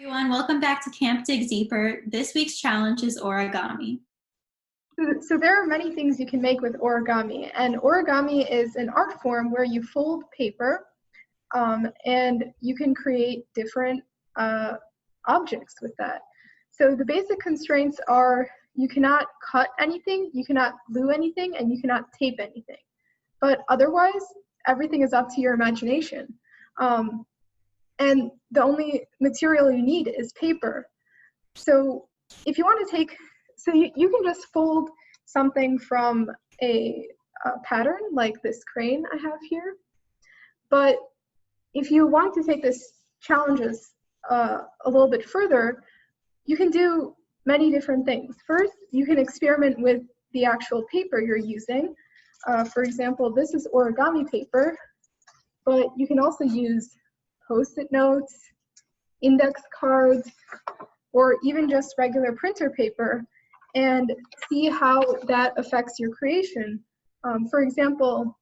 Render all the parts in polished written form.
Everyone, welcome back to Camp Dig Deeper. This week's challenge is origami. So there are many things you can make with origami, and origami is an art form where you fold paper and you can create different objects with that. So the basic constraints are you cannot cut anything, you cannot glue anything, and you cannot tape anything. But otherwise, everything is up to your imagination. And the only material you need is paper. So if you want to you can just fold something from a pattern like this crane I have here. But if you want to take this challenges a little bit further, you can do many different things. First, you can experiment with the actual paper you're using. For example, this is origami paper, but you can also use Post-it notes, index cards, or even just regular printer paper and see how that affects your creation. For example,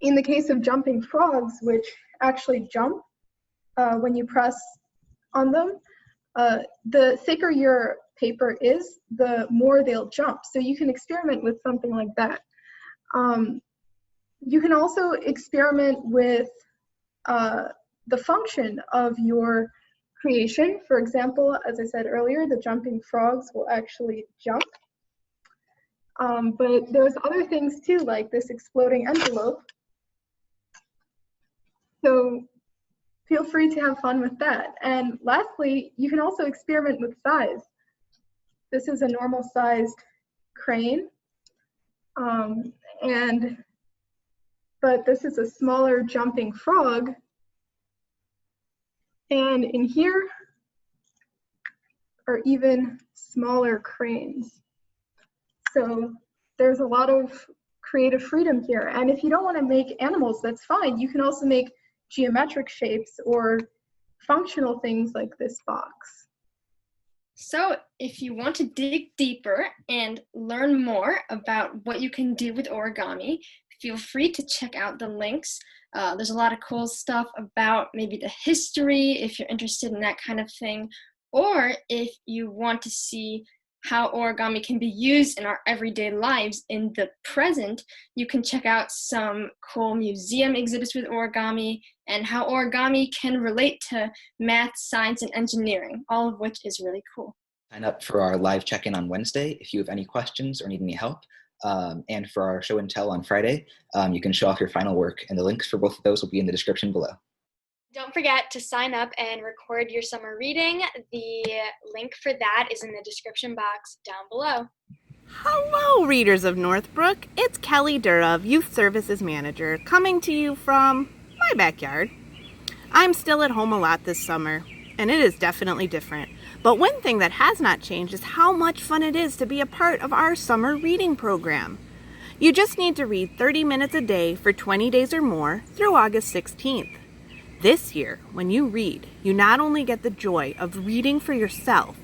in the case of jumping frogs, which actually jump when you press on them, the thicker your paper is, the more they'll jump. So you can experiment with something like that. You can also experiment with the function of your creation. For example, as I said earlier, the jumping frogs will actually jump. But there's other things too, like this exploding envelope. So feel free to have fun with that. And lastly, you can also experiment with size. This is a normal sized crane. But this is a smaller jumping frog. And in here are even smaller cranes. So there's a lot of creative freedom here. And if you don't want to make animals, that's fine. You can also make geometric shapes or functional things like this box. So if you want to dig deeper and learn more about what you can do with origami, feel free to check out the links. There's a lot of cool stuff about maybe the history, if you're interested in that kind of thing, or if you want to see how origami can be used in our everyday lives in the present, you can check out some cool museum exhibits with origami and how origami can relate to math, science, and engineering, all of which is really cool. Sign up for our live check-in on Wednesday if you have any questions or need any help. And for our show and tell on Friday, you can show off your final work, and the links for both of those will be in the description below. Don't forget to sign up and record your summer reading. The link for that is in the description box down below. Hello, readers of Northbrook. It's Kelly Durov, Youth Services Manager, coming to you from my backyard. I'm still at home a lot this summer, and it is definitely different. But one thing that has not changed is how much fun it is to be a part of our summer reading program. You just need to read 30 minutes a day for 20 days or more through August 16th. This year, when you read, you not only get the joy of reading for yourself,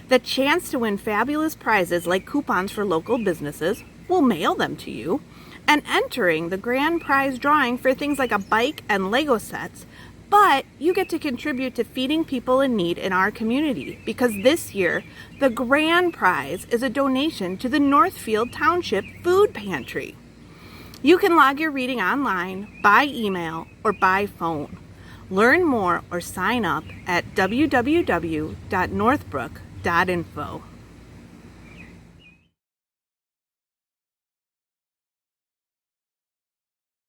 the chance to win fabulous prizes like coupons for local businesses, we'll mail them to you, and entering the grand prize drawing for things like a bike and Lego sets, but you get to contribute to feeding people in need in our community because this year, the grand prize is a donation to the Northfield Township Food Pantry. You can log your reading online, by email, or by phone. Learn more or sign up at www.northbrook.info.